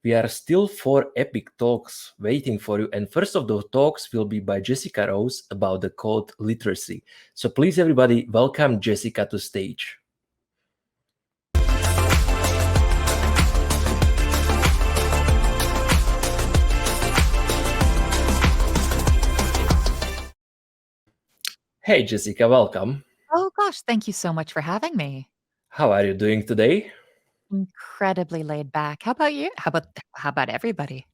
We are still 4 epic talks waiting for you. And first of those talks will be by Jessica Rose about the code literacy. So please, everybody, welcome Jessica to stage. Hey, Jessica, welcome. Oh gosh, thank you so much for having me. How are you doing today? Incredibly laid back. How about you? How about everybody?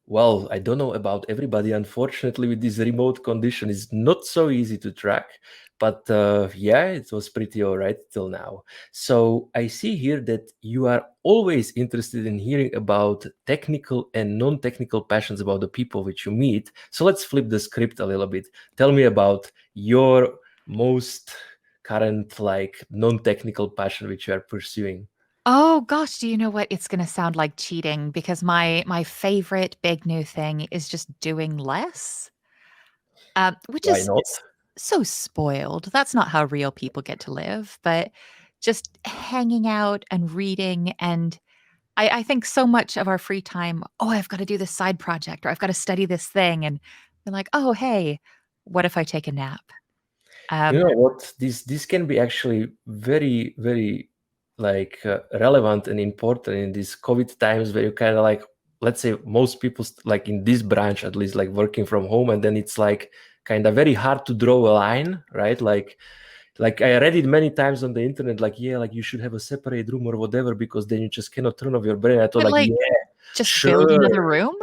Well, I don't know about everybody. Unfortunately, with this remote condition, it's not so easy to track. But yeah, it was pretty all right till now. So I see here that you are always interested in hearing about technical and non-technical passions about the people which you meet. So let's flip the script a little bit. Tell me about your most current, like, non-technical passion which you are pursuing. Oh gosh, do you know what? It's going to sound like cheating because my favorite big new thing is just doing less, which Why is not? so spoiled. That's not how real people get to live, but just hanging out and reading. And I think so much of our free time, oh, I've got to do this side project or I've got to study this thing. And we're like, oh, hey, what if I take a nap? You Um, know what? This can be actually very, very like relevant and important in these COVID times where you kind of like, let's say most people like in this branch at least like working from home, and then it's like kind of very hard to draw a line, right? Like I read it many times on the internet, like, yeah, like you should have a separate room or whatever because then you just cannot turn off your brain. I thought but like, like, yeah, just build sure, another room?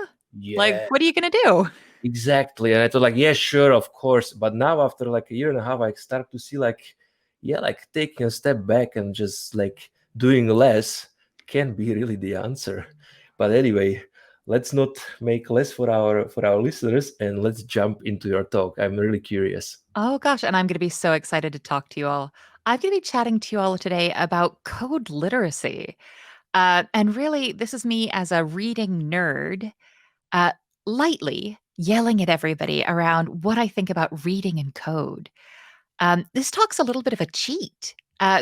Like, yeah. what are you gonna do? Exactly. And I thought like, yeah, sure, of course. But now after like a year and a half, I start to see like, yeah, like taking a step back and just like doing less can be really the answer. But anyway, let's not make less for our listeners and let's jump into your talk. I'm really curious. Oh gosh, and I'm gonna be so excited to talk to you all. I'm gonna be chatting to you all today about code literacy. And really, this is me as a reading nerd, uh, lightly yelling at everybody around what I think about reading and code. This talk's a little bit of a cheat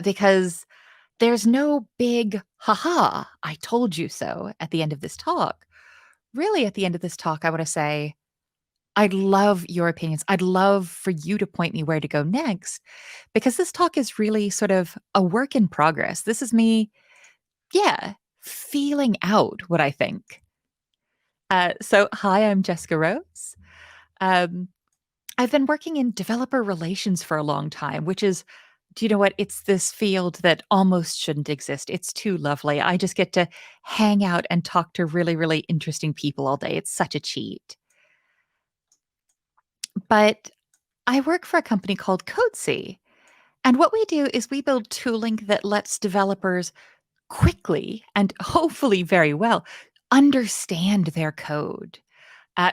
because there's no big haha, I told you so at the end of this talk. Really, at the end of this talk, I want to say, I'd love your opinions. I'd love for you to point me where to go next because this talk is really sort of a work in progress. This is me, yeah, feeling out what I think. So, hi, I'm Jessica Rose. Um, I've been working in developer relations for a long time, which is, do you know what? It's this field that almost shouldn't exist. It's too lovely. I just get to hang out and talk to really, really interesting people all day. It's such a cheat. But I work for a company called CodeC. And what we do is we build tooling that lets developers quickly and hopefully very well understand their code.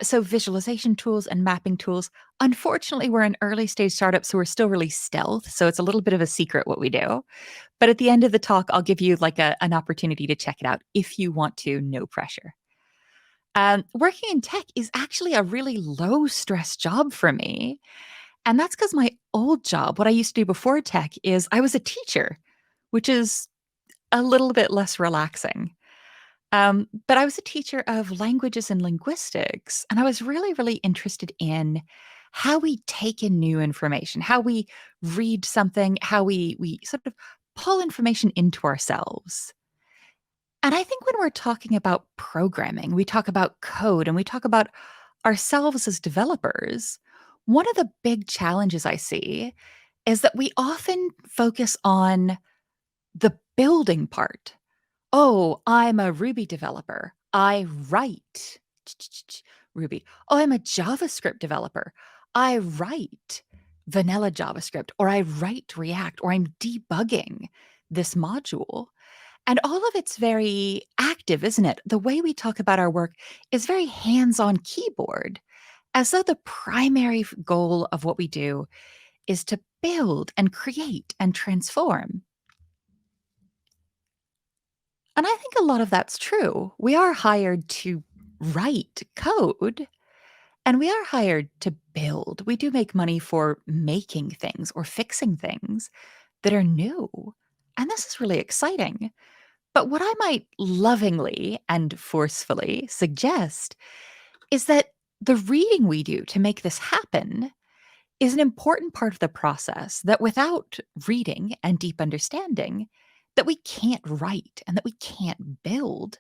So visualization tools and mapping tools. Unfortunately, we're an early stage startup, so we're still really stealth. So it's a little bit of a secret what we do. But at the end of the talk, I'll give you like an opportunity to check it out if you want to, no pressure. Working in tech is actually a really low stress job for me. And that's because my old job, what I used to do before tech, is I was a teacher, which is a little bit less relaxing. But I was a teacher of languages and linguistics, and I was really, really interested in how we take in new information, how we read something, how we sort of pull information into ourselves. And I think when we're talking about programming, we talk about code and we talk about ourselves as developers, one of the big challenges I see is that we often focus on the building part. Oh, I'm a Ruby developer. I write Ruby. Oh, I'm a JavaScript developer. I write vanilla JavaScript, or I write React, or I'm debugging this module. And all of it's very active, isn't it? The way we talk about our work is very hands on keyboard, as though the primary goal of what we do is to build and create and transform. And I think a lot of that's true. We are hired to write code and we are hired to build. We do make money for making things or fixing things that are new. And this is really exciting. But what I might lovingly and forcefully suggest is that the reading we do to make this happen is an important part of the process, that without reading and deep understanding, that we can't write and that we can't build.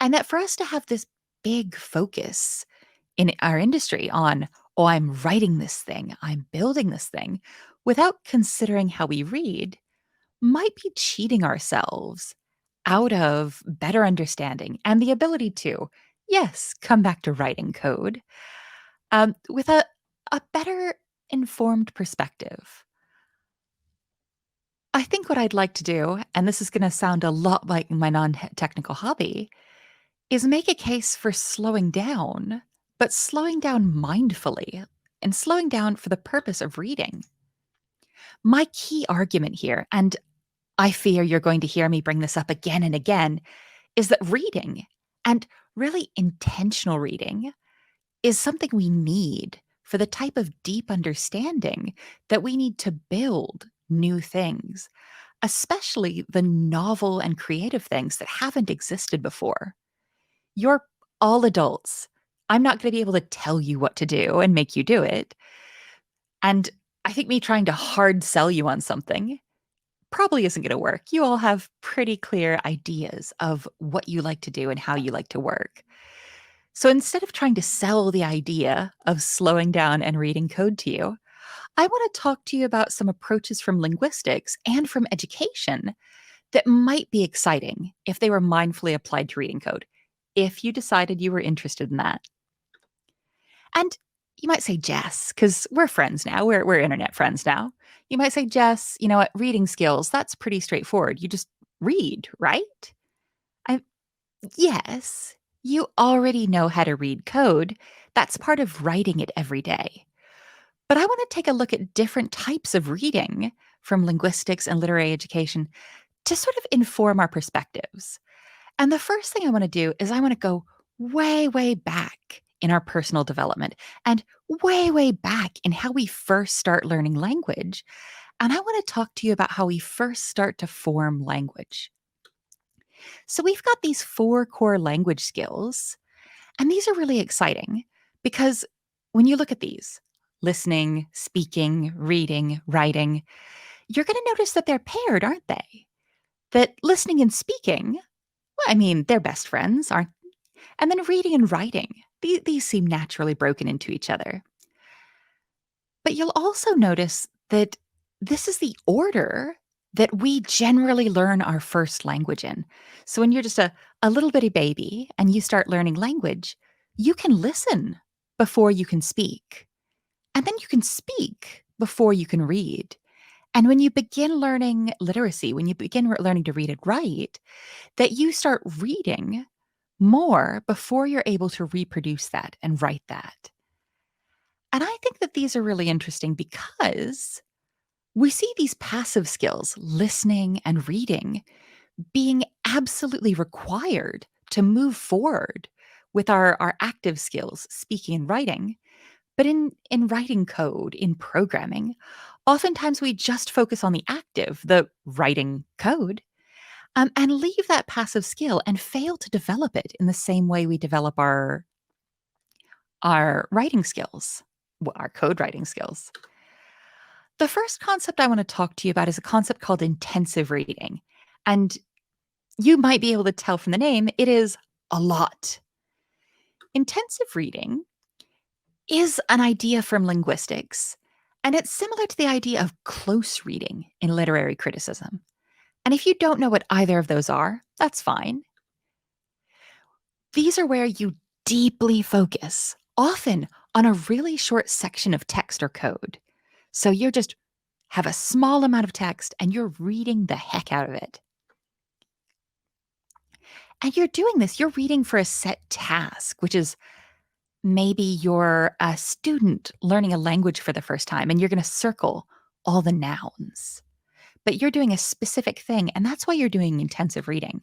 And that for us to have this big focus in our industry on, oh, I'm writing this thing, I'm building this thing, without considering how we read, might be cheating ourselves out of better understanding and the ability to, yes, come back to writing code with a better informed perspective. I think what I'd like to do, and this is going to sound a lot like my non technical hobby, is make a case for slowing down, but slowing down mindfully and slowing down for the purpose of reading. My key argument here, and I fear you're going to hear me bring this up again and again, is that reading, and really intentional reading, is something we need for the type of deep understanding that we need to build new things, especially the novel and creative things that haven't existed before. You're all adults. I'm not going to be able to tell you what to do and make you do it. And I think me trying to hard sell you on something probably isn't going to work. You all have pretty clear ideas of what you like to do and how you like to work. So instead of trying to sell the idea of slowing down and reading code to you, I want to talk to you about some approaches from linguistics and from education that might be exciting if they were mindfully applied to reading code, if you decided you were interested in that. And you might say, Jess, because we're friends now, we're internet friends now. You might say, Jess, you know what, reading skills, that's pretty straightforward. You just read, right? I, yes, you already know how to read code. That's part of writing it every day. But I want to take a look at different types of reading from linguistics and literary education to sort of inform our perspectives. And the first thing I want to do is I want to go way, way back in our personal development and way, way back in how we first start learning language. And I want to talk to you about how we first start to form language. So we've got these 4 core language skills, and these are really exciting because when you look at these, listening, speaking, reading, writing, you're going to notice that they're paired, aren't they? That listening and speaking, well, I mean, they're best friends, aren't they? And then reading and writing, these seem naturally broken into each other. But you'll also notice that this is the order that we generally learn our first language in. So when you're just a little bitty baby and you start learning language, you can listen before you can speak. And then you can speak before you can read. And when you begin learning literacy, when you begin learning to read and write, that you start reading more before you're able to reproduce that and write that. And I think that these are really interesting because we see these passive skills, listening and reading, being absolutely required to move forward with our active skills, speaking and writing. But in writing code, in programming, oftentimes we just focus on the active, the writing code, and leave that passive skill and fail to develop it in the same way we develop our writing skills, our code writing skills. The first concept I want to talk to you about is a concept called intensive reading. And you might be able to tell from the name, it is a lot. Intensive reading is an idea from linguistics, and it's similar to the idea of close reading in literary criticism. And if you don't know what either of those are, that's fine. These are where you deeply focus, often on a really short section of text or code. So you're just have a small amount of text and you're reading the heck out of it. And you're doing this, you're reading for a set task, which is maybe you're a student learning a language for the first time and you're going to circle all the nouns. But you're doing a specific thing, and that's why you're doing intensive reading.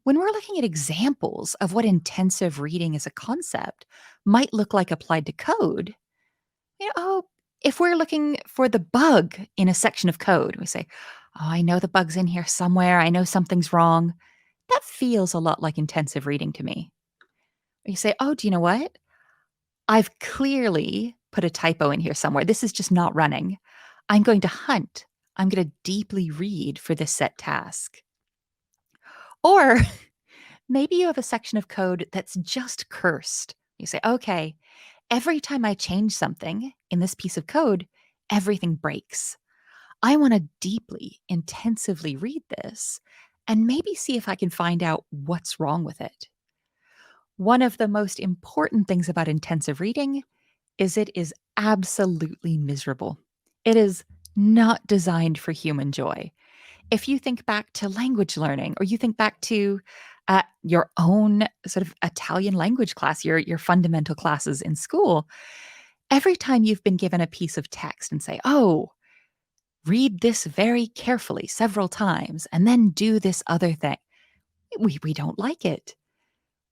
When we're looking at examples of what intensive reading as a concept might look like applied to code, if we're looking for the bug in a section of code, we say, Oh, I know the bug's in here somewhere. I know something's wrong. That feels a lot like intensive reading to me. You say, oh, do you know what? I've clearly put a typo in here somewhere. This is just not running. I'm going to hunt. I'm going to deeply read for this set task. Or maybe you have a section of code that's just cursed. You say, okay, every time I change something in this piece of code, everything breaks. I want to deeply, intensively read this and maybe see if I can find out what's wrong with it. One of the most important things about intensive reading is it is absolutely miserable. It is not designed for human joy. If you think back to language learning, or you think back to your own sort of Italian language class, your fundamental classes in school, every time you've been given a piece of text and say, oh, read this very carefully several times and then do this other thing, we don't like it.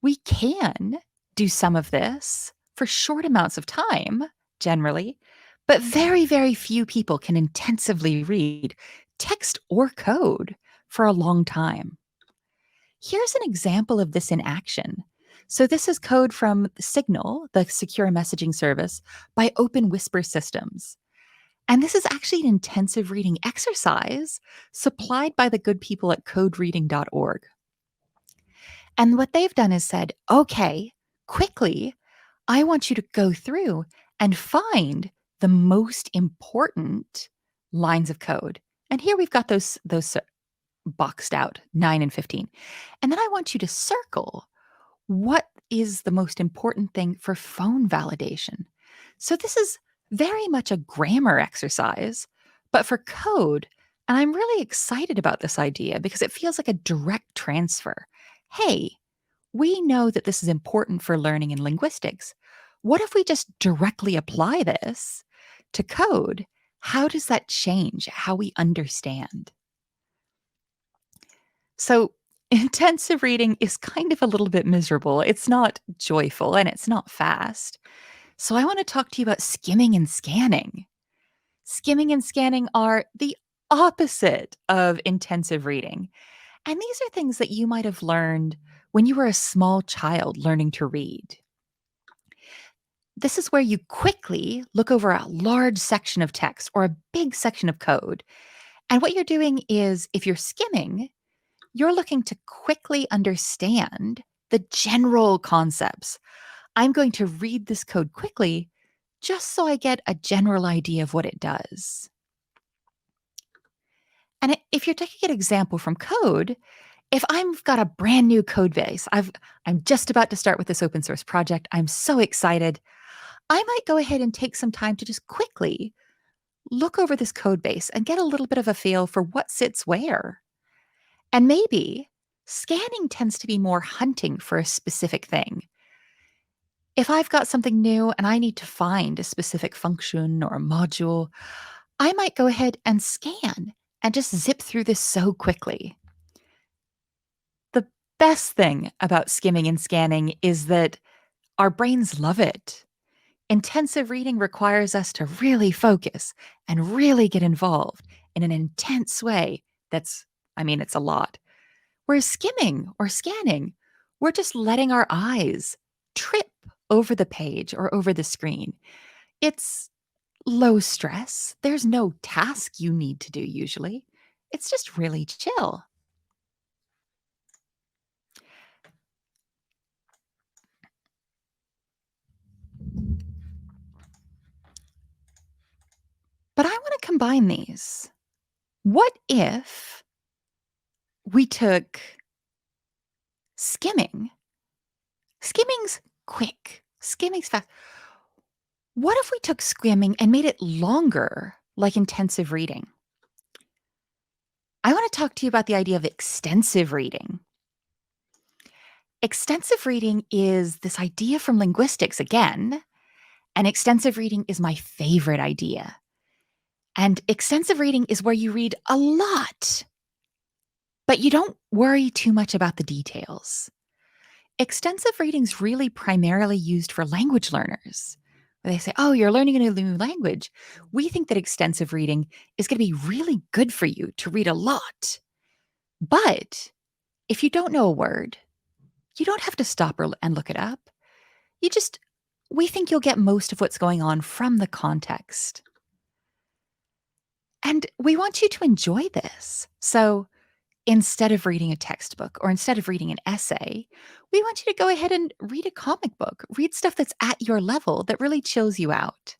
We can do some of this for short amounts of time, generally, but very, very few people can intensively read text or code for a long time. Here's an example of this in action. So, this is code from Signal, the secure messaging service, by Open Whisper Systems. And this is actually an intensive reading exercise supplied by the good people at codereading.org. And what they've done is said, okay, quickly, I want you to go through and find the most important lines of code. And here we've got those boxed out, 9 and 15. And then I want you to circle what is the most important thing for phone validation. So this is very much a grammar exercise, but for code. And I'm really excited about this idea because it feels like a direct transfer. Hey, we know that this is important for learning in linguistics. What if we just directly apply this to code? How does that change how we understand? So, intensive reading is kind of a little bit miserable. It's not joyful and it's not fast. So, I want to talk to you about skimming and scanning. Skimming and scanning are the opposite of intensive reading. And these are things that you might have learned when you were a small child learning to read. This is where you quickly look over a large section of text or a big section of code. And what you're doing is, if you're skimming, you're looking to quickly understand the general concepts. I'm going to read this code quickly just so I get a general idea of what it does. And if you're taking an example from code, if I've got a brand new code base, I'm just about to start with this open source project. I'm so excited. I might go ahead and take some time to just quickly look over this code base and get a little bit of a feel for what sits where. And maybe scanning tends to be more hunting for a specific thing. If I've got something new and I need to find a specific function or a module, I might go ahead and scan and just zip through this so quickly. The best thing about skimming and scanning is that our brains love it. Intensive reading requires us to really focus and really get involved in an intense way. It's a lot. Whereas skimming or scanning, we're just letting our eyes trip over the page or over the screen. It's low stress. There's no task you need to do usually. It's just really chill. But I want to combine these. What if we took skimming? Skimming's quick, skimming's fast. What if we took skimming and made it longer, like intensive reading? I want to talk to you about the idea of extensive reading. Extensive reading is this idea from linguistics again, and extensive reading is my favorite idea. And extensive reading is where you read a lot, but you don't worry too much about the details. Extensive reading's really primarily used for language learners. They say, oh, you're learning a new language. We think that extensive reading is going to be really good for you to read a lot. But if you don't know a word, you don't have to stop and look it up. You just, we think you'll get most of what's going on from the context. And we want you to enjoy this. So instead of reading a textbook or instead of reading an essay, we want you to go ahead and read a comic book, read stuff that's at your level that really chills you out.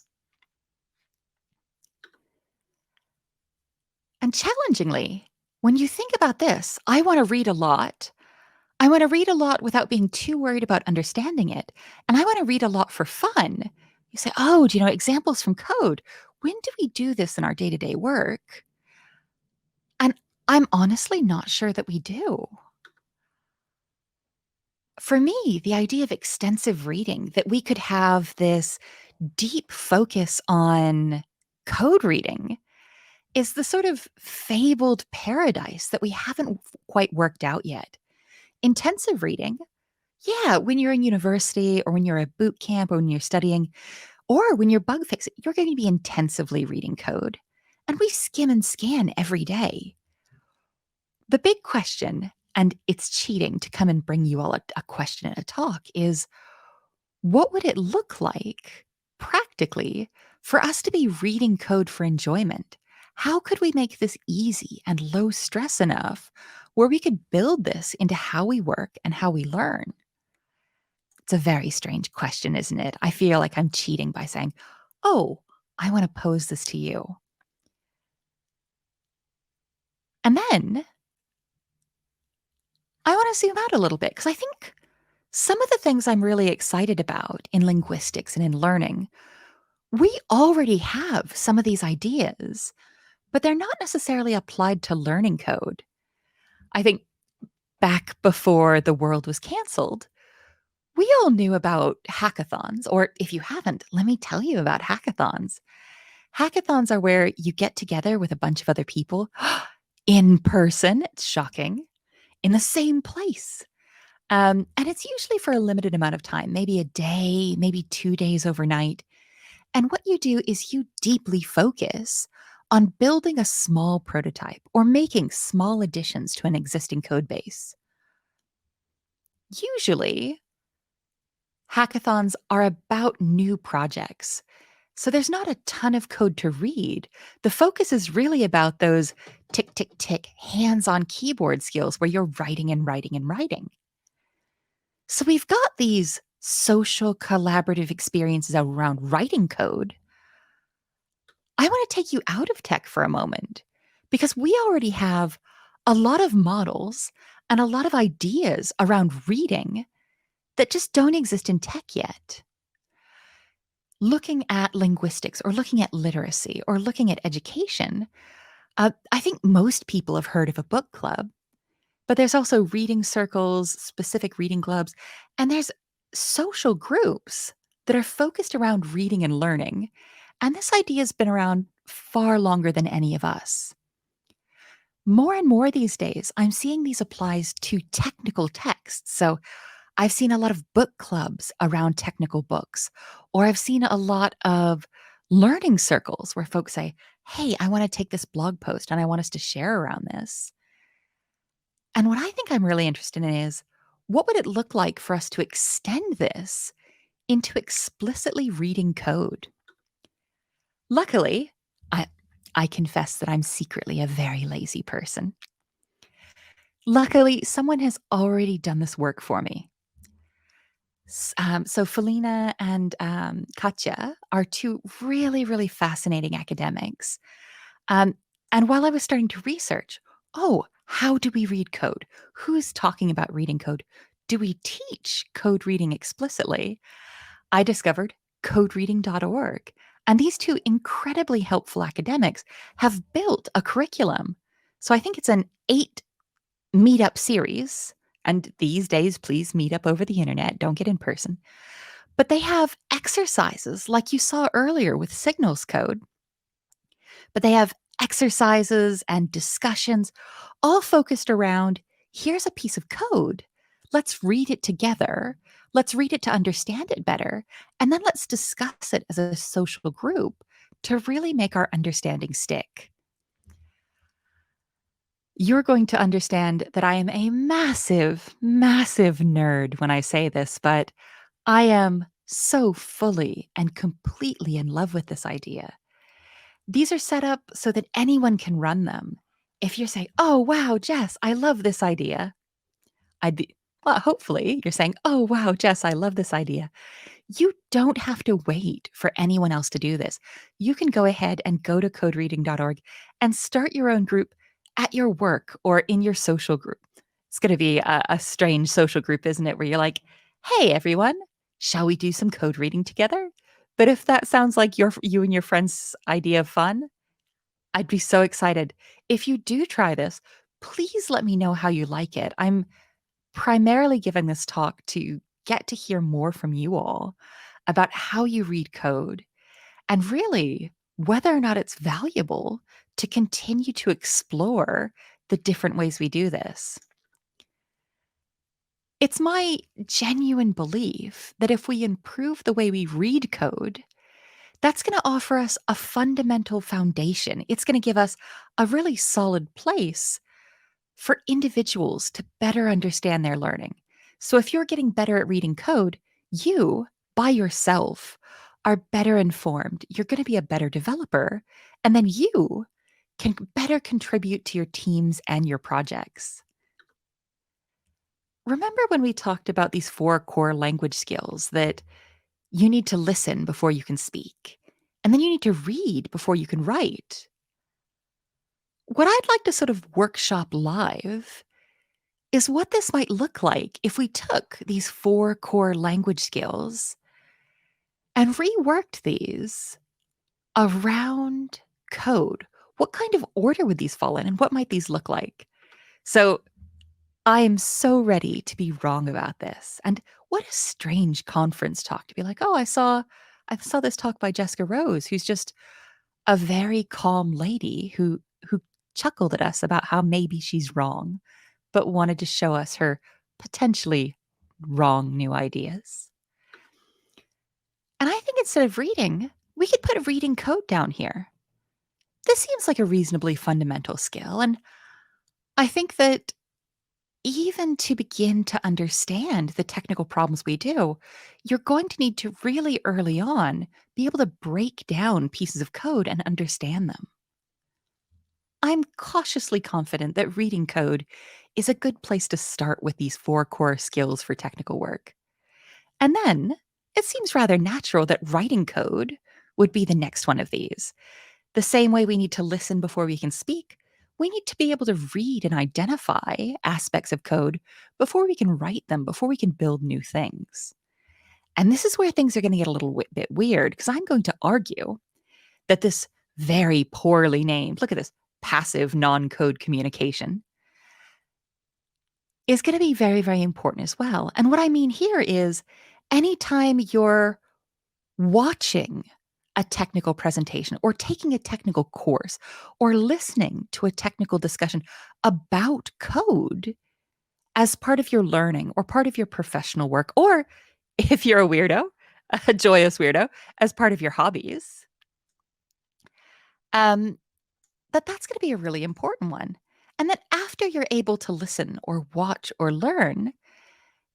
And challengingly, when you think about this, I want to read a lot. I want to read a lot without being too worried about understanding it. And I want to read a lot for fun. You say, oh, do you know examples from code? When do we do this in our day to day work? And I'm honestly not sure that we do. For me, the idea of extensive reading, that we could have this deep focus on code reading, is the sort of fabled paradise that we haven't quite worked out yet. Intensive reading, yeah, when you're in university or when you're at boot camp or when you're studying or when you're bug fixing, you're going to be intensively reading code. And we skim and scan every day. The big question, and it's cheating to come and bring you all a question at a talk, is what would it look like practically for us to be reading code for enjoyment? How could we make this easy and low stress enough where we could build this into how we work and how we learn? It's a very strange question, isn't it? I feel like I'm cheating by saying, oh, I want to pose this to you. And then I want to zoom out a little bit because I think some of the things I'm really excited about in linguistics and in learning, we already have some of these ideas, but they're not necessarily applied to learning code. I think back before the world was canceled, we all knew about hackathons, or if you haven't, let me tell you about hackathons. Hackathons are where you get together with a bunch of other people in person, it's shocking, in the same place. And it's usually for a limited amount of time, maybe a day, maybe 2 days overnight. And what you do is you deeply focus on building a small prototype or making small additions to an existing code base. Usually, hackathons are about new projects. So there's not a ton of code to read. The focus is really about those tick, tick, tick, hands on keyboard skills where you're writing and writing and writing. So we've got these social collaborative experiences around writing code. I want to take you out of tech for a moment because we already have a lot of models and a lot of ideas around reading that just don't exist in tech yet. Looking at linguistics or looking at literacy or looking at education, I think most people have heard of a book club, but there's also reading circles, specific reading clubs, and there's social groups that are focused around reading and learning. And this idea has been around far longer than any of us. More and more these days, I'm seeing these applies to technical texts. So I've seen a lot of book clubs around technical books, or I've seen a lot of learning circles where folks say, hey, I want to take this blog post and I want us to share around this. And what I think I'm really interested in is what would it look like for us to extend this into explicitly reading code? Luckily, I confess that I'm secretly a very lazy person. Luckily, someone has already done this work for me. So Felina and Katya are two really, really fascinating academics. Um, and while I was starting to research, oh, how do we read code? Who's talking about reading code? Do we teach code reading explicitly? I discovered codereading.org. And these two incredibly helpful academics have built a curriculum. So I think it's an 8 meetup series. And these days, please meet up over the internet, don't get in person. But they have exercises like you saw earlier with signals code. But they have exercises and discussions all focused around here's a piece of code. Let's read it together. Let's read it to understand it better, and then let's discuss it as a social group to really make our understanding stick. You're going to understand that I am a massive, massive nerd when I say this, but I am so fully and completely in love with this idea. These are set up so that anyone can run them. If you're saying, oh, wow, Jess, I love this idea, I'd be, well, hopefully you're saying, oh, wow, Jess, I love this idea. You don't have to wait for anyone else to do this. You can go ahead and go to codereading.org and start your own group at your work or in your social group. It's going to be a strange social group, isn't it? Where you're like, hey, everyone, shall we do some code reading together? But if that sounds like you and your friends' idea of fun, I'd be so excited. If you do try this, please let me know how you like it. I'm primarily giving this talk to get to hear more from you all about how you read code and really whether or not it's valuable to continue to explore the different ways we do this. It's my genuine belief that if we improve the way we read code, that's going to offer us a fundamental foundation. It's going to give us a really solid place for individuals to better understand their learning. So if you're getting better at reading code, you by yourself are better informed. You're going to be a better developer. And then you can better contribute to your teams and your projects. Remember when we talked about these 4 core language skills that you need to listen before you can speak, and then you need to read before you can write? What I'd like to sort of workshop live is what this might look like if we took these 4 core language skills and reworked these around code. What kind of order would these fall in, and what might these look like? So I am so ready to be wrong about this. And what a strange conference talk to be like, oh, I saw this talk by Jessica Rose, who's just a very calm lady who chuckled at us about how maybe she's wrong, but wanted to show us her potentially wrong new ideas. And I think instead of reading, we could put reading code down here. This seems like a reasonably fundamental skill. And I think that even to begin to understand the technical problems we do, you're going to need to really early on be able to break down pieces of code and understand them. I'm cautiously confident that reading code is a good place to start with these 4 core skills for technical work. And then it seems rather natural that writing code would be the next one of these. The same way we need to listen before we can speak, we need to be able to read and identify aspects of code before we can write them, before we can build new things. And this is where things are going to get a little bit weird, because I'm going to argue that this very poorly named, look at this, passive non-code communication is going to be very, very important as well. And what I mean here is anytime you're watching a technical presentation or taking a technical course or listening to a technical discussion about code as part of your learning or part of your professional work, or if you're a weirdo, a joyous weirdo, as part of your hobbies, that's going to be a really important one. And that after you're able to listen or watch or learn,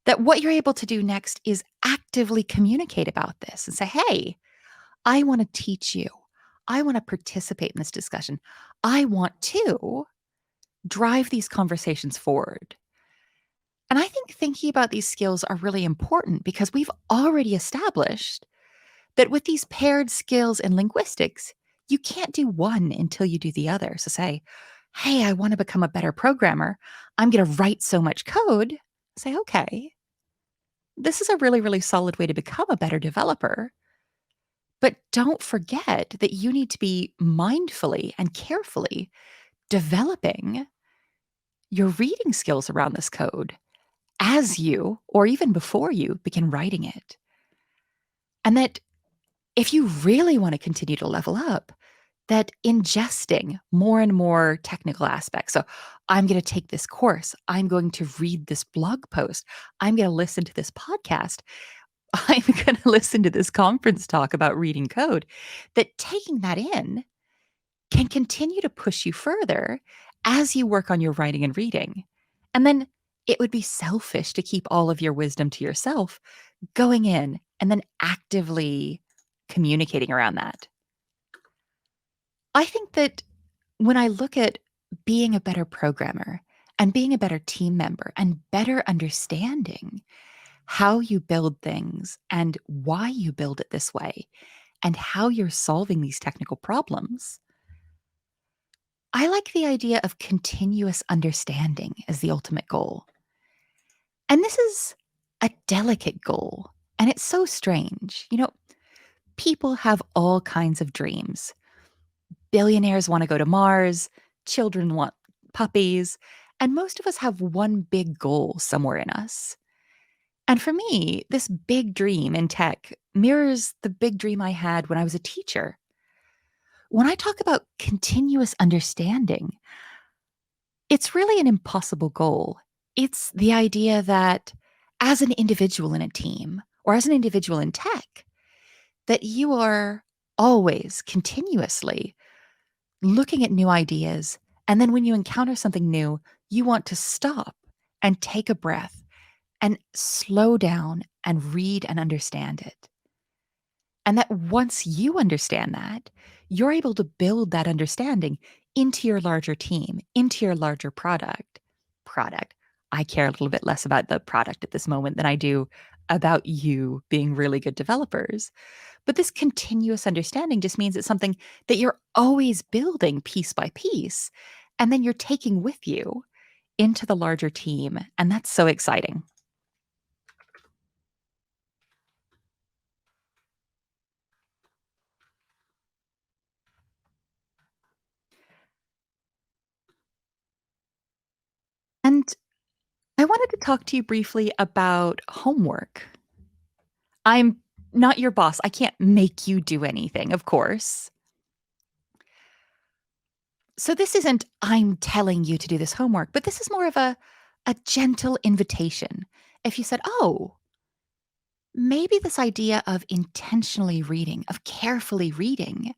that what you're able to do next is actively communicate about this and say, hey, I want to teach you. I want to participate in this discussion. I want to drive these conversations forward. And I think thinking about these skills are really important because we've already established that with these paired skills in linguistics, you can't do one until you do the other. So say, hey, I want to become a better programmer. I'm going to write so much code. Say, okay, this is a really, really solid way to become a better developer. But don't forget that you need to be mindfully and carefully developing your reading skills around this code as you, or even before you, begin writing it. And that if you really want to continue to level up, that ingesting more and more technical aspects. So I'm going to take this course. I'm going to read this blog post. I'm going to listen to this podcast. I'm going to listen to this conference talk about reading code. That taking that in can continue to push you further as you work on your writing and reading. And then it would be selfish to keep all of your wisdom to yourself, going in and then actively communicating around that. I think that when I look at being a better programmer and being a better team member and better understanding how you build things and why you build it this way and how you're solving these technical problems, I like the idea of continuous understanding as the ultimate goal. And this is a delicate goal, and it's so strange. People have all kinds of dreams. Billionaires want to go to Mars, children want puppies, and most of us have one big goal somewhere in us. And for me, this big dream in tech mirrors the big dream I had when I was a teacher. When I talk about continuous understanding, it's really an impossible goal. It's the idea that as an individual in a team or as an individual in tech, that you are always continuously looking at new ideas. And then when you encounter something new, you want to stop and take a breath and slow down and read and understand it. And that once you understand that, you're able to build that understanding into your larger team, into your larger product. I care a little bit less about the product at this moment than I do about you being really good developers. But this continuous understanding just means it's something that you're always building piece by piece, and then you're taking with you into the larger team. And that's so exciting. And I wanted to talk to you briefly about homework. I'm not your boss. I can't make you do anything, of course. So this isn't I'm telling you to do this homework, but this is more of a gentle invitation. If you said, "Oh, maybe this idea of intentionally reading, of carefully reading,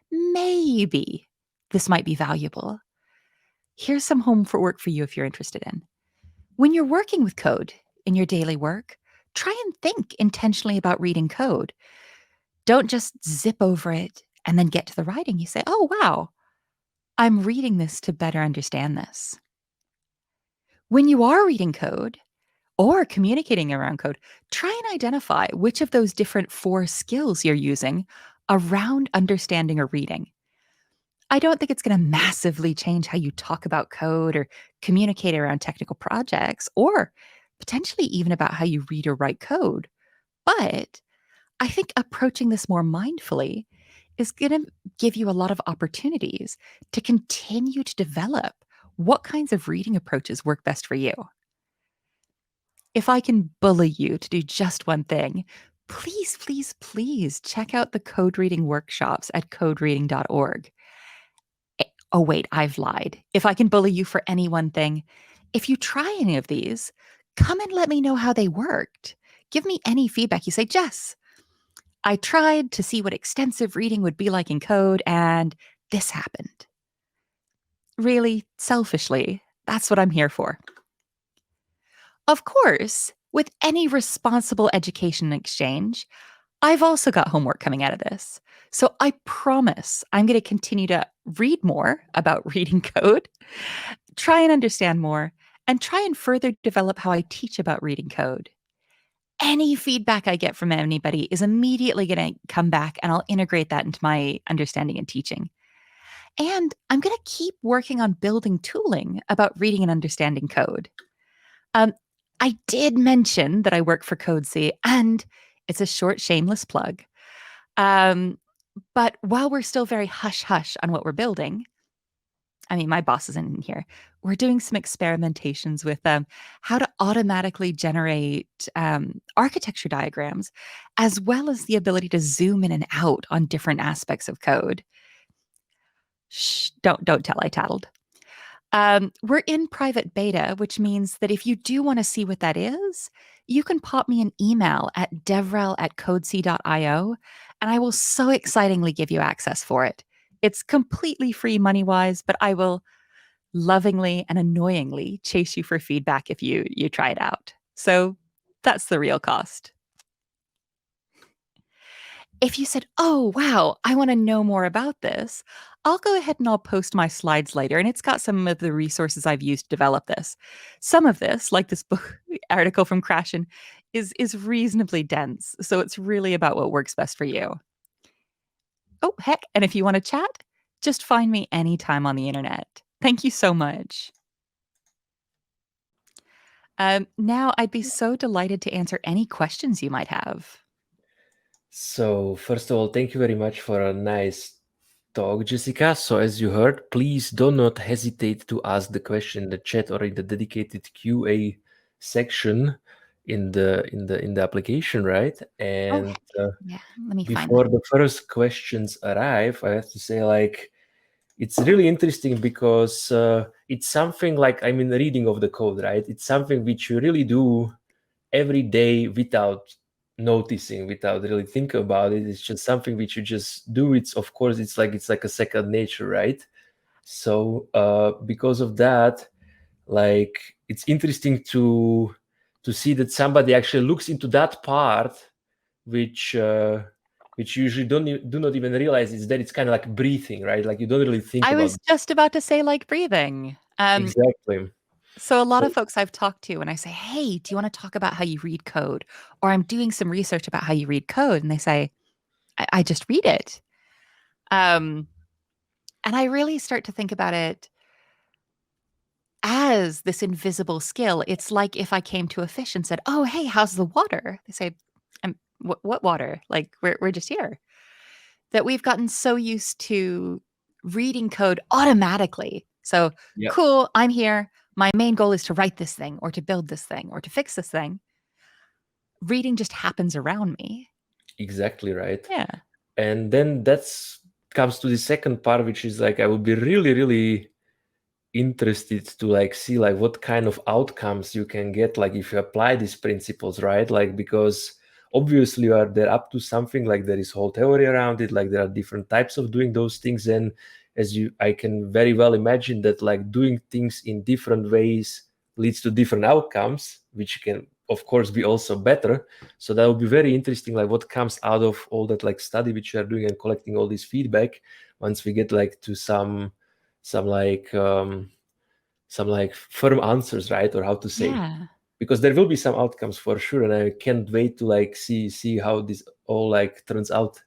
maybe this might be valuable. Here's some homework for you if you're interested in." When you're working with code in your daily work, try and think intentionally about reading code. Don't just zip over it and then get to the writing. You say, "Oh, wow, I'm reading this to better understand this." When you are reading code or communicating around code, try and identify which of those different four skills you're using around understanding or reading. I don't think it's going to massively change how you talk about code or communicate around technical projects or potentially even about how you read or write code. But I think approaching this more mindfully is going to give you a lot of opportunities to continue to develop what kinds of reading approaches work best for you. If I can bully you to do just one thing, please, please, please check out the code reading workshops at codereading.org. Oh, wait, I've lied. If I can bully you for any one thing, if you try any of these, come and let me know how they worked. Give me any feedback. You say, "Jess, I tried to see what extensive reading would be like in code, and this happened." Really, selfishly, that's what I'm here for. Of course, with any responsible education exchange, I've also got homework coming out of this. So I promise I'm going to continue to read more about reading code, try and understand more, and try and further develop how I teach about reading code. Any feedback I get from anybody is immediately going to come back and I'll integrate that into my understanding and teaching. And I'm going to keep working on building tooling about reading and understanding code. Um, I did mention that I work for CodeC, and it's a short, shameless plug. Um, but while we're still very hush hush on what we're building, I mean, my boss isn't in here. We're doing some experimentations with how to automatically generate architecture diagrams, as well as the ability to zoom in and out on different aspects of code. Don't tell I tattled. We're in private beta, which means that if you do want to see what that is, you can pop me an email at devrel@codec.io, and I will so excitingly give you access for it. It's completely free money wise, but I will lovingly and annoyingly chase you for feedback if you try it out. So that's the real cost. If you said, "Oh, wow, I want to know more about this," I'll go ahead and I'll post my slides later. And it's got some of the resources I've used to develop this. Some of this, like this book article from Crashin, is reasonably dense. So it's really about what works best for you. Oh, heck. And if you want to chat, just find me anytime on the internet. Thank you so much. Now, I'd be so delighted to answer any questions you might have. So, first of all, thank you very much for a nice talk, Jessica. So, as you heard, please do not hesitate to ask the question in the chat or in the dedicated QA section in the application, right? Oh, And yeah. Let me find before them. the first questions arrive, I have to say, like, it's really interesting because it's something like, I mean, reading of the code, right? It's something which you really do every day without noticing, without really thinking about it. It's just something which you just do. It's, of course, it's like a second nature, right? So because of that, like, it's interesting to see that somebody actually looks into that part which which you usually do not even realize is that it's kind of like breathing, right? Like you don't really think I about was just about to say like breathing. exactly. So a lot So of folks I've talked to when I say, "Hey, do you want to talk about how you read code?" Or I'm doing some research about how you read code, and they say, I just read it. Um, and I really start to think about it as this invisible skill. It's like if I came to a fish and said, "Oh, hey, how's the water?" They say, what water? Like we're just here." That we've gotten so used to reading code automatically. So yeah, cool, I'm here. My main goal is to write this thing or to build this thing or to fix this thing. Reading just happens around me. exactly right. Yeah. And then that's comes to the second part, which is like I would be really, really interested to like see like what kind of outcomes you can get like if you apply these principles, right? Like because obviously you are there up to something, like there is whole theory around it, like there are different types of doing those things, and as you I can very well imagine that like doing things in different ways leads to different outcomes, which can of course be also better. So that would be very interesting, like what comes out of all that like study which you are doing and collecting all this feedback once we get like to some like firm answers, right? Or how to say, Yeah. because there will be some outcomes for sure, and I can't wait to like see how this all like turns out,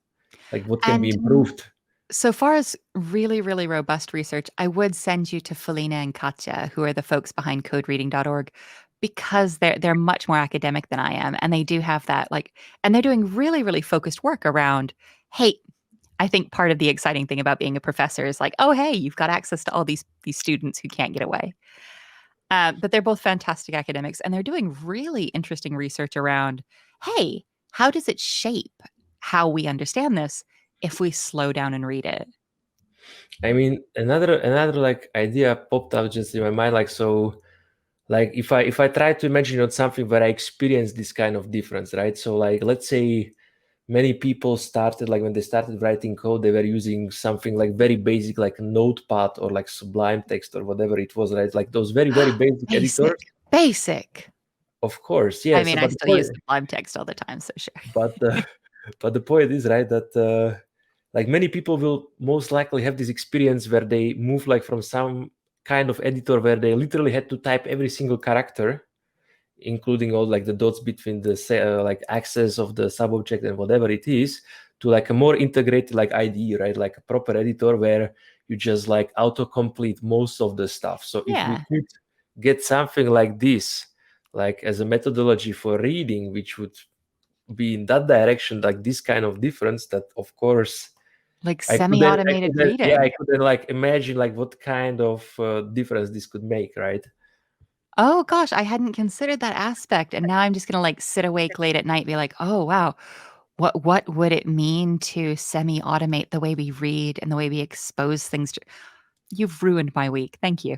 like what can be And improved. so far as really, really robust research, I would send you to Felina and Katya, who are the folks behind codereading.org, because they're much more academic than I am. And they do have that like, and they're doing really, really focused work around, hey, I think part of the exciting thing about being a professor is like, oh, hey, you've got access to all these students who can't get away. But they're both fantastic academics, and they're doing really interesting research around, hey, how does it shape how we understand this if we slow down and read it? I mean, another like idea popped up just in my mind, like so, like if I try to imagine on something where I experience this kind of difference, right? So like let's say many people started, like when they started writing code, they were using something like very basic like Notepad or like Sublime Text or whatever it was, right? Like those very, very basic Basic, editors. basic. Of course, I yeah. mean, So I but the still point, use Sublime Text all the time, so sure. but but the point is, right, that like many people will most likely have this experience where they move like from some kind of editor where they literally had to type every single character, including all like the dots between the like access of the subobject and whatever it is, to like a more integrated like IDE, right? Like a proper editor where you just like autocomplete most of the stuff. So if we Yeah, could get something like this, like as a methodology for reading, which would be in that direction, like this kind of difference, that of course like I could semi-automated then, yeah, I reading. could then like imagine like what kind of difference this could make, right? Oh gosh, I hadn't considered that aspect, and now I'm just gonna like sit awake late at night, and be like, oh wow, what would it mean to semi-automate the way we read and the way we expose things to? You've ruined my week. Thank you.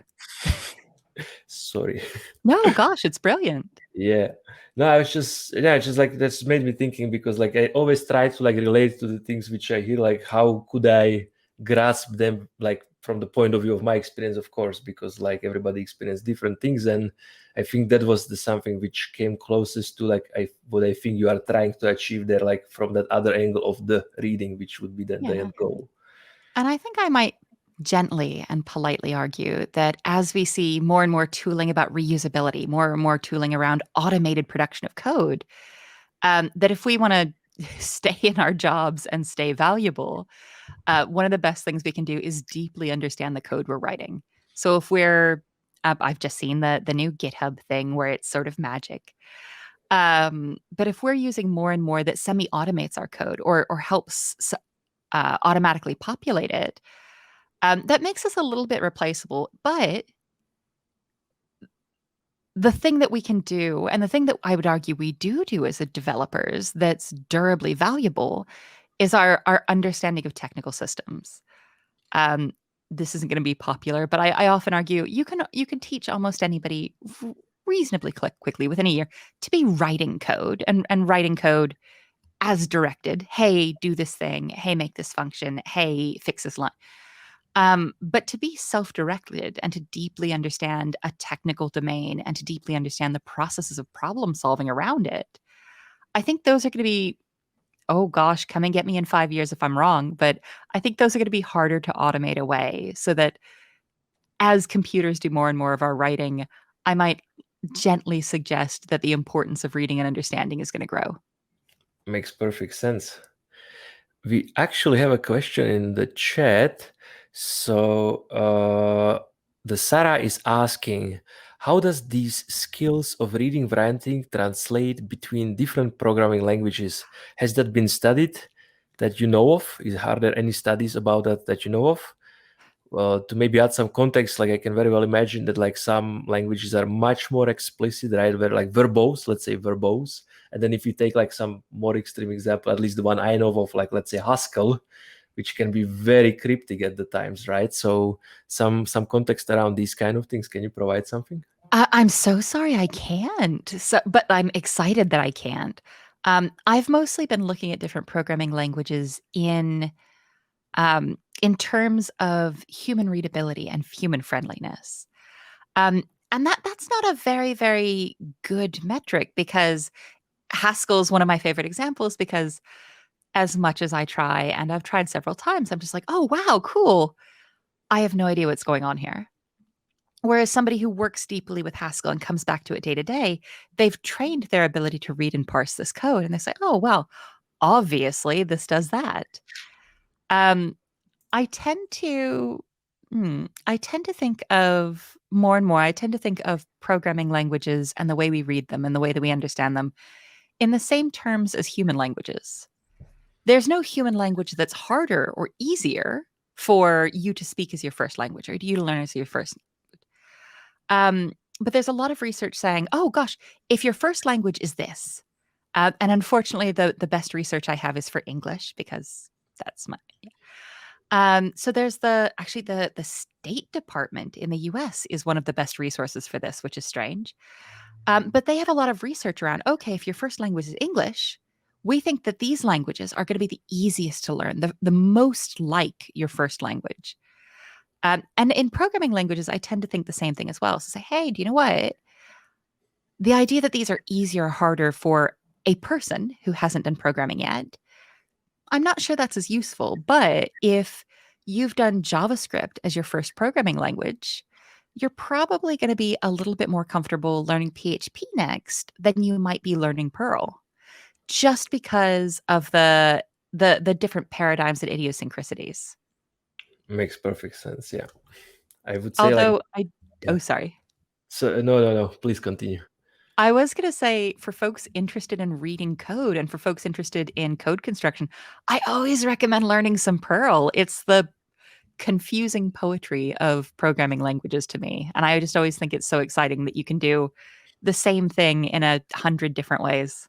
Sorry. No, gosh, it's brilliant. Yeah. No, I was just yeah, it's just like that's made me thinking because like I always try to like relate to the things which I hear, like how could I grasp them like from the point of view of my experience, of course, because like everybody experienced different things. And I think that was the something which came closest to like what I think you are trying to achieve there, like from that other angle of the reading, which would be then the Yeah. end goal. And I think I might gently and politely argue that as we see more and more tooling about reusability, more and more tooling around automated production of code, that if we want to stay in our jobs and stay valuable, one of the best things we can do is deeply understand the code we're writing. So if I've just seen the new GitHub thing where it's sort of magic. But if we're using more and more that semi-automates our code or helps automatically populate it, that makes us a little bit replaceable. But the thing that we can do, and the thing that I would argue we do as a developers that's durably valuable, is our understanding of technical systems. Um, this isn't going to be popular, but I often argue you can teach almost anybody reasonably quickly within a year to be writing code and writing code as directed. Hey, do this thing. Hey, make this function. Hey, fix this line. But to be self-directed and to deeply understand a technical domain and to deeply understand the processes of problem solving around it, I think those are going to be, oh gosh, come and get me in 5 years if I'm wrong, but I think those are going to be harder to automate away so that as computers do more and more of our writing, I might gently suggest that the importance of reading and understanding is going to grow. Makes perfect sense. We actually have a question in the chat. So the Sarah is asking, how does these skills of reading writing translate between different programming languages? Has that been studied that you know of? Are there any studies about that you know of? To maybe add some context, like I can very well imagine that like some languages are much more explicit, right? Where like verbose, let's say verbose. And then if you take like some more extreme example, at least the one I know of, like let's say Haskell, which can be very cryptic at the times, right? So some context around these kind of things. Can you provide something? I'm so sorry I can't. But I'm excited that I can't. I've mostly been looking at different programming languages in terms of human readability and human friendliness. And that's not a very, very good metric because Haskell is one of my favorite examples because as much as I try, and I've tried several times, I'm just like, oh, wow, cool. I have no idea what's going on here. Whereas somebody who works deeply with Haskell and comes back to it day to day, they've trained their ability to read and parse this code. And they say, oh, well, obviously this does that. Um, I tend to I tend to think of more and more, I tend to think of programming languages and the way we read them and the way that we understand them in the same terms as human languages. There's no human language that's harder or easier for you to speak as your first language or you to learn as your first. Um, but there's a lot of research saying, oh gosh, if your first language is this, and unfortunately, the best research I have is for English because that's my. So there's the State Department in the U.S. is one of the best resources for this, which is strange. But they have a lot of research around. Okay, if your first language is English, we think that these languages are going to be the easiest to learn, the most like your first language. And in programming languages, I tend to think the same thing as well. So say, hey, do you know what? The idea that these are easier or harder for a person who hasn't done programming yet, I'm not sure that's as useful. But if you've done JavaScript as your first programming language, you're probably going to be a little bit more comfortable learning PHP next than you might be learning Perl, just because of the different paradigms and idiosyncrasies. Makes perfect sense. Yeah. I would say like, Although I yeah. oh sorry. So no. Please continue. I was going to say for folks interested in reading code and for folks interested in code construction, I always recommend learning some Perl. It's the confusing poetry of programming languages to me. And I just always think it's so exciting that you can do the same thing in 100 different ways.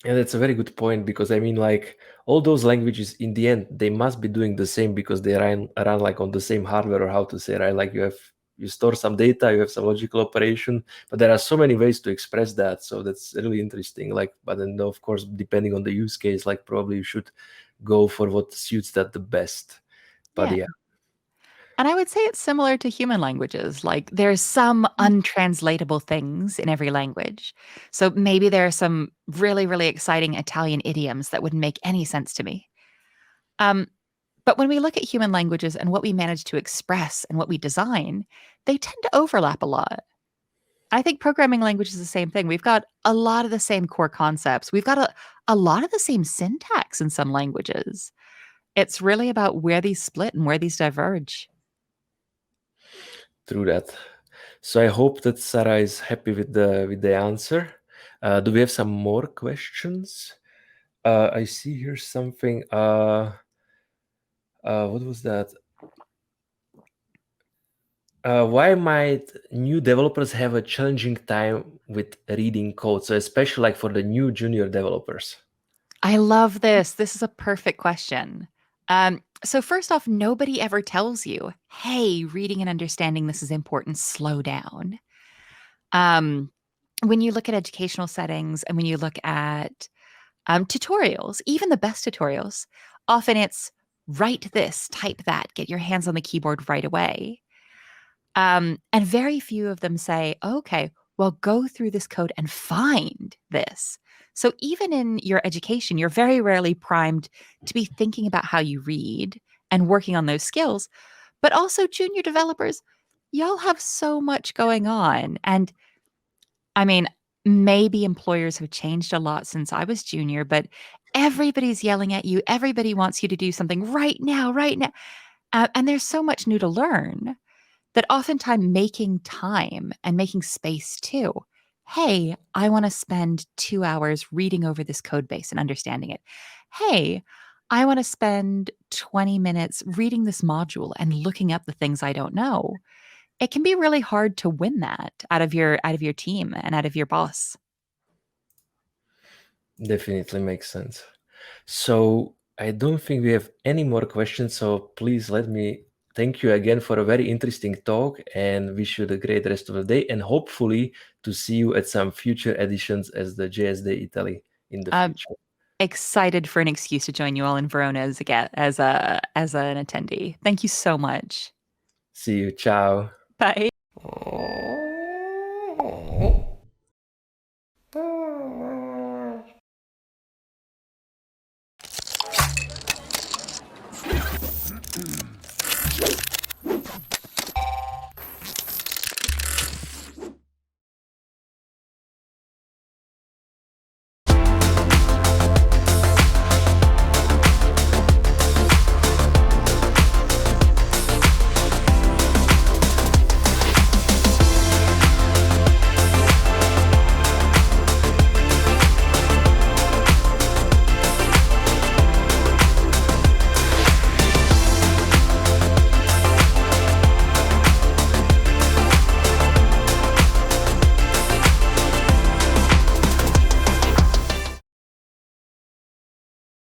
Yeah, that's a very good point because I mean, like all those languages in the end, they must be doing the same because they run like on the same hardware, or how to say, right? Like you store some data, you have some logical operation, but there are so many ways to express that. So that's really interesting. Like, but then of course, depending on the use case, like probably you should go for what suits that the best. But Yeah. yeah, And I would say it's similar to human languages. Like there's some untranslatable things in every language. So maybe there are some really, really exciting Italian idioms that wouldn't make any sense to me. Um, but when we look at human languages and what we manage to express and what we design, they tend to overlap a lot. I think programming language is the same thing. We've got a lot of the same core concepts. We've got a lot of the same syntax in some languages. It's really about where these split and where these diverge. true that. So I hope that Sarah is happy with the answer. Do we have some more questions? I see here something. What was that? Why might new developers have a challenging time with reading code? So especially like for the new junior developers. I love this. This is a perfect question. So first off, nobody ever tells you, "Hey, reading and understanding this is important. Slow down." Um, when you look at educational settings and when you look at tutorials, even the best tutorials, often it's write this, type that, get your hands on the keyboard right away. And very few of them say, okay, well, go through this code and find this. So even in your education, you're very rarely primed to be thinking about how you read and working on those skills. But also, junior developers, y'all have so much going on. And I mean, maybe employers have changed a lot since I was junior, but everybody's yelling at you. Everybody wants you to do something right now, right now. And there's so much new to learn that oftentimes making time and making space too. Hey, I want to spend 2 hours reading over this code base and understanding it. Hey, I want to spend 20 minutes reading this module and looking up the things I don't know. It can be really hard to win that out of your team and out of your boss. Definitely makes sense. So I don't think we have any more questions. So please let me thank you again for a very interesting talk and wish you the great rest of the day and hopefully to see you at some future editions as the JSday Italy in the I'm future. excited for an excuse to join you all in Verona as an attendee. Thank you so much. See you. Ciao. Bye.